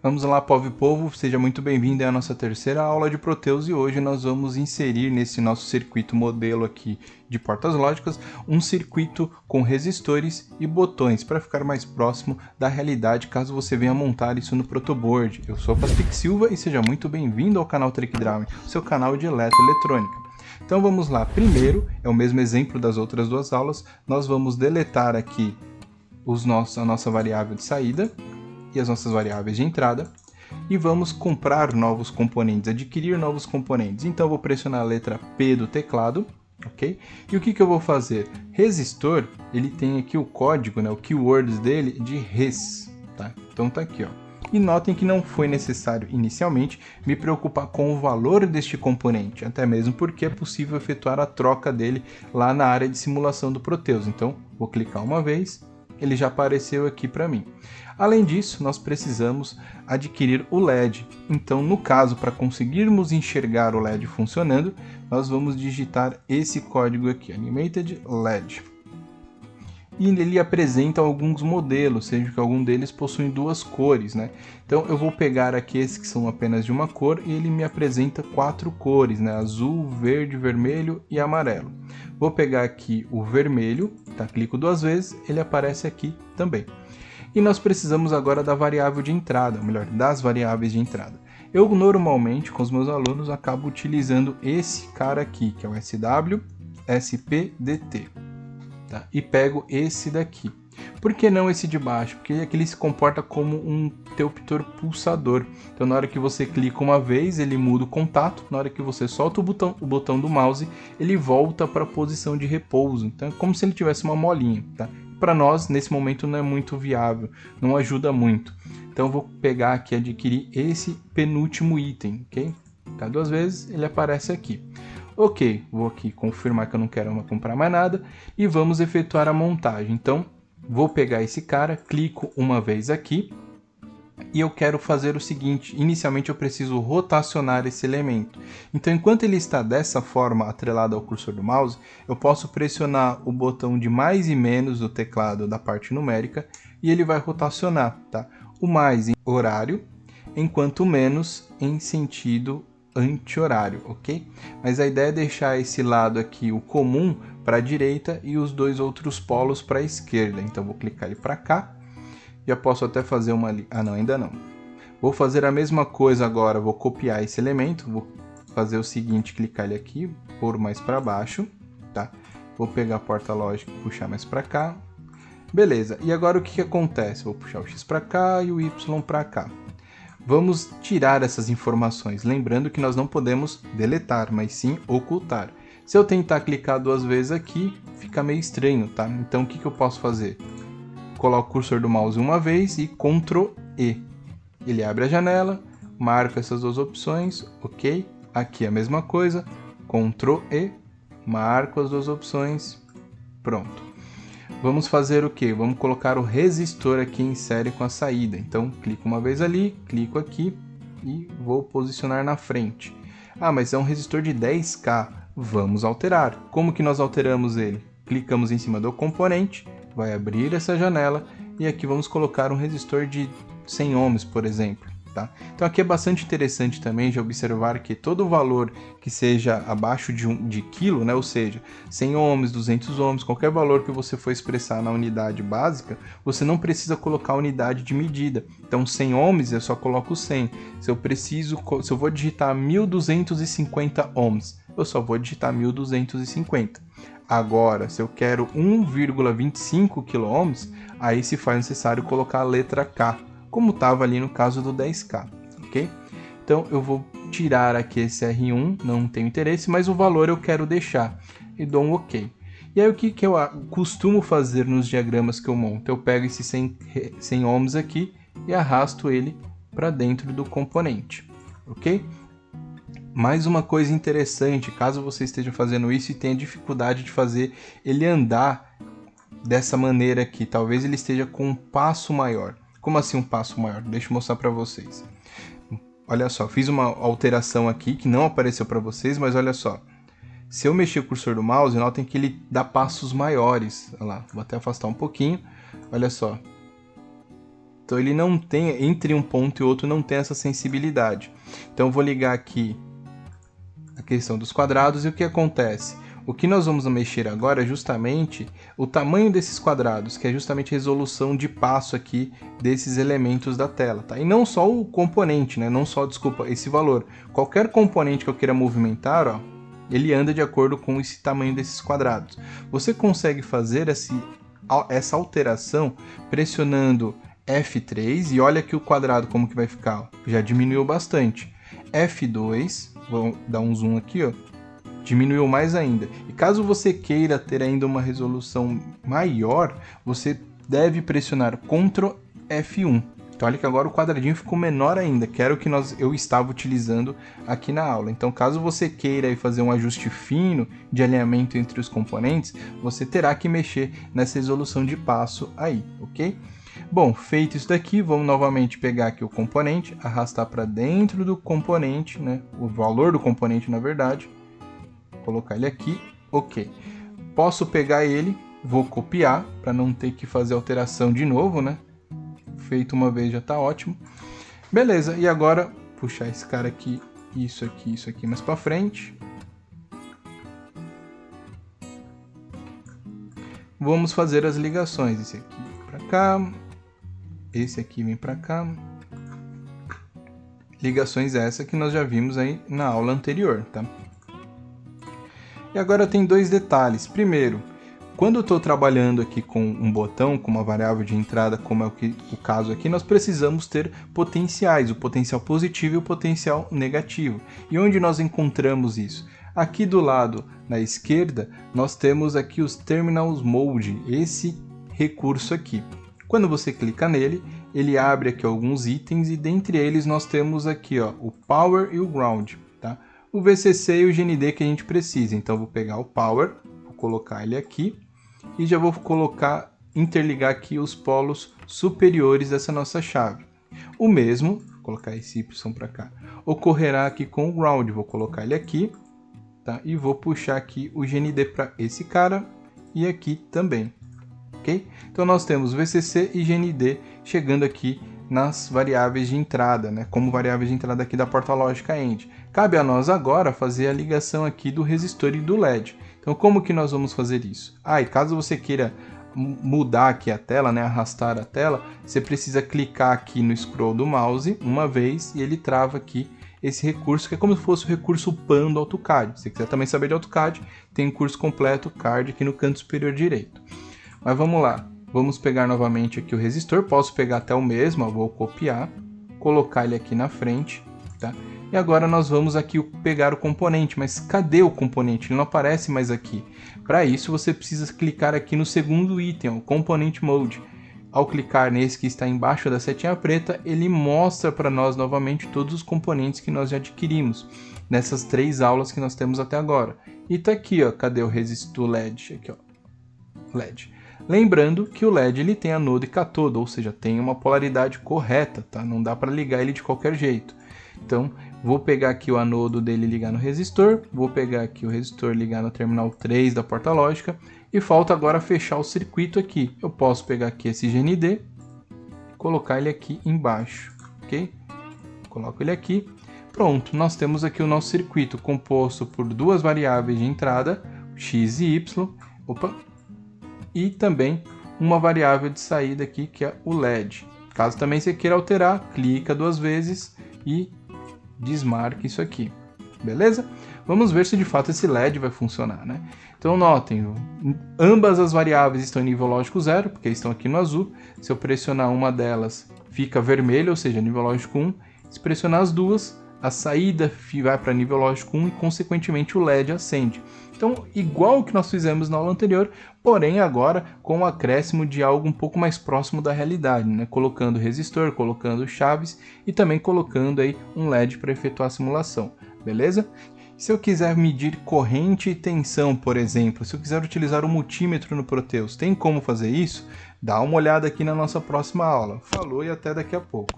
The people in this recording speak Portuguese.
Vamos lá, povo e povo, seja muito bem-vindo à nossa terceira aula de Proteus e hoje nós vamos inserir nesse nosso circuito modelo aqui de portas lógicas um circuito com resistores e botões para ficar mais próximo da realidade caso você venha montar isso no protoboard. Eu sou o Patrick Silva e seja muito bem-vindo ao canal Trick Drawing, seu canal de eletroeletrônica. Então vamos lá, primeiro, é o mesmo exemplo das outras duas aulas, nós vamos deletar aqui a nossa variável de saída e as nossas variáveis de entrada, e vamos comprar novos componentes, adquirir novos componentes. Então eu vou pressionar a letra P do teclado, ok? E o que eu vou fazer? Resistor, ele tem aqui o código, né, o keywords dele de res, tá? Então tá aqui, ó. E notem que não foi necessário inicialmente me preocupar com o valor deste componente, até mesmo porque é possível efetuar a troca dele lá na área de simulação do Proteus. Então vou clicar uma vez, ele já apareceu aqui para mim. Além disso, nós precisamos adquirir o LED. Então, no caso, para conseguirmos enxergar o LED funcionando, nós vamos digitar esse código aqui, Animated LED. E ele apresenta alguns modelos, seja que algum deles possui duas cores, né? Então eu vou pegar aqui esses que são apenas de uma cor e ele me apresenta 4 cores, né? Azul, verde, vermelho e amarelo. Vou pegar aqui o vermelho, tá? Clico 2 vezes, ele aparece aqui também. E nós precisamos agora da variável de entrada, ou melhor, das variáveis de entrada. Eu normalmente, com os meus alunos, acabo utilizando esse cara aqui, que é o SW-SPDT. Tá? E pego esse daqui. Por que não esse de baixo? Porque aqui ele se comporta como um interruptor pulsador. Então na hora que você clica uma vez, ele muda o contato. Na hora que você solta o botão do mouse, ele volta para a posição de repouso. Então é como se ele tivesse uma molinha. Tá? Para nós, nesse momento, não é muito viável, não ajuda muito. Então eu vou pegar aqui e adquirir esse penúltimo item, ok? Tá? 2 vezes, ele aparece aqui. Ok, vou aqui confirmar que eu não quero comprar mais nada e vamos efetuar a montagem. Então, vou pegar esse cara, clico uma vez aqui e eu quero fazer o seguinte, inicialmente eu preciso rotacionar esse elemento. Então, enquanto ele está dessa forma atrelado ao cursor do mouse, eu posso pressionar o botão de mais e menos do teclado da parte numérica e ele vai rotacionar, tá? O mais em horário, enquanto o menos em sentido anti-horário, ok? Mas a ideia é deixar esse lado aqui, o comum, para a direita e os dois outros polos para a esquerda. Então vou clicar ele para cá. Já posso até fazer uma ali. Ah, não, ainda não. Vou fazer a mesma coisa agora, vou copiar esse elemento, vou fazer o seguinte, clicar ele aqui, pôr mais para baixo, tá? Vou pegar a porta lógica e puxar mais para cá. Beleza, e agora o que acontece? Vou puxar o X para cá e o Y para cá. Vamos tirar essas informações, lembrando que nós não podemos deletar, mas sim ocultar. Se eu tentar clicar 2 vezes aqui, fica meio estranho, tá? Então o que eu posso fazer? Coloco o cursor do mouse uma vez e Ctrl E. Ele abre a janela, marco essas duas opções, ok? Aqui a mesma coisa, Ctrl E, marco as duas opções, pronto. Vamos fazer o que? Vamos colocar o resistor aqui em série com a saída. Então, clico uma vez ali, clico aqui e vou posicionar na frente. Ah, mas é um resistor de 10K. Vamos alterar. Como que nós alteramos ele? Clicamos em cima do componente, vai abrir essa janela e aqui vamos colocar um resistor de 100 ohms, por exemplo. Tá? Então aqui é bastante interessante também de observar que todo valor que seja abaixo de quilo, né, ou seja, 100 ohms, 200 ohms, qualquer valor que você for expressar na unidade básica, você não precisa colocar a unidade de medida. Então 100 ohms eu só coloco 100. Se eu vou digitar 1250 ohms, eu só vou digitar 1250. Agora, se eu quero 1,25 kΩ, aí se faz necessário colocar a letra K, como estava ali no caso do 10K, ok? Então eu vou tirar aqui esse R1, não tenho interesse, mas o valor eu quero deixar e dou um ok. E aí o que eu costumo fazer nos diagramas que eu monto? Eu pego esse 100 ohms aqui e arrasto ele para dentro do componente, ok? Mais uma coisa interessante, caso você esteja fazendo isso e tenha dificuldade de fazer ele andar dessa maneira aqui, talvez ele esteja com um passo maior. Como assim um passo maior? Deixa eu mostrar para vocês. Olha só, fiz uma alteração aqui que não apareceu para vocês, mas olha só. Se eu mexer o cursor do mouse, notem que ele dá passos maiores. Olha lá, vou até afastar um pouquinho. Olha só. Então ele não tem, entre um ponto e outro, não tem essa sensibilidade. Então eu vou ligar aqui a questão dos quadrados e o que acontece? O que nós vamos mexer agora é justamente o tamanho desses quadrados, que é justamente a resolução de passo aqui desses elementos da tela, tá? E não só o componente, né? Não só, desculpa, esse valor. Qualquer componente que eu queira movimentar, ó, ele anda de acordo com esse tamanho desses quadrados. Você consegue fazer essa alteração pressionando F3 e olha aqui o quadrado como que vai ficar, ó. Já diminuiu bastante. F2, vou dar um zoom aqui, ó. Diminuiu mais ainda. E caso você queira ter ainda uma resolução maior, você deve pressionar Ctrl F1. Então olha que agora o quadradinho ficou menor ainda, que era o que eu estava utilizando aqui na aula. Então caso você queira fazer um ajuste fino de alinhamento entre os componentes, você terá que mexer nessa resolução de passo aí, ok? Bom, feito isso daqui, vamos novamente pegar aqui o componente, arrastar para dentro do componente, né? O valor do componente na verdade. Colocar ele aqui, ok. Posso pegar ele, vou copiar para não ter que fazer alteração de novo, né? Feito uma vez já está ótimo. Beleza, e agora puxar esse cara aqui, isso aqui mais para frente. Vamos fazer as ligações, esse aqui para cá, esse aqui vem para cá. Ligações essa que nós já vimos aí na aula anterior, tá? E agora tem dois detalhes. Primeiro, quando eu estou trabalhando aqui com um botão, com uma variável de entrada, como é o caso aqui, nós precisamos ter potenciais, o potencial positivo e o potencial negativo. E onde nós encontramos isso? Aqui do lado, na esquerda, nós temos aqui os Terminals Mode, esse recurso aqui. Quando você clica nele, ele abre aqui alguns itens e dentre eles nós temos aqui ó, o Power e o Ground, tá? O VCC e o GND que a gente precisa. Então eu vou pegar o Power, vou colocar ele aqui e já vou interligar aqui os polos superiores dessa nossa chave. O mesmo, vou colocar esse Y para cá, ocorrerá aqui com o Ground, vou colocar ele aqui, tá? E vou puxar aqui o GND para esse cara e aqui também, ok? Então nós temos VCC e GND chegando aqui nas variáveis de entrada, né? Como variáveis de entrada aqui da porta lógica AND. Cabe a nós agora fazer a ligação aqui do resistor e do LED. Então como que nós vamos fazer isso? E caso você queira mudar aqui a tela, né? Arrastar a tela, você precisa clicar aqui no scroll do mouse uma vez e ele trava aqui esse recurso, que é como se fosse o recurso PAN do AutoCAD. Se você quiser também saber de AutoCAD, tem um curso completo CAD aqui no canto superior direito. Mas vamos lá. Vamos pegar novamente aqui o resistor, posso pegar até o mesmo, eu vou copiar, colocar ele aqui na frente, tá? E agora nós vamos aqui pegar o componente, mas cadê o componente? Ele não aparece mais aqui. Para isso você precisa clicar aqui no segundo item, o Component Mode. Ao clicar nesse que está embaixo da setinha preta, ele mostra para nós novamente todos os componentes que nós já adquirimos, nessas 3 aulas que nós temos até agora. E tá aqui, ó, cadê o resistor LED? Aqui, ó, LED. Lembrando que o LED ele tem anodo e catodo, ou seja, tem uma polaridade correta, tá? Não dá para ligar ele de qualquer jeito. Então, vou pegar aqui o anodo dele e ligar no resistor, vou pegar aqui o resistor e ligar no terminal 3 da porta lógica, e falta agora fechar o circuito aqui. Eu posso pegar aqui esse GND e colocar ele aqui embaixo, ok? Coloco ele aqui. Pronto, nós temos aqui o nosso circuito composto por 2 variáveis de entrada, x e y, e também uma variável de saída aqui, que é o LED. Caso também você queira alterar, clica 2 vezes e desmarque isso aqui, beleza? Vamos ver se de fato esse LED vai funcionar, né? Então notem, ambas as variáveis estão em nível lógico 0, porque estão aqui no azul. Se eu pressionar uma delas, fica vermelho, ou seja, nível lógico 1. Se pressionar as duas, a saída vai para nível lógico 1 e, consequentemente, o LED acende. Então, igual o que nós fizemos na aula anterior, porém agora com o acréscimo de algo um pouco mais próximo da realidade, né? Colocando resistor, colocando chaves e também colocando aí um LED para efetuar a simulação, beleza? Se eu quiser medir corrente e tensão, por exemplo, se eu quiser utilizar um multímetro no Proteus, tem como fazer isso? Dá uma olhada aqui na nossa próxima aula. Falou e até daqui a pouco.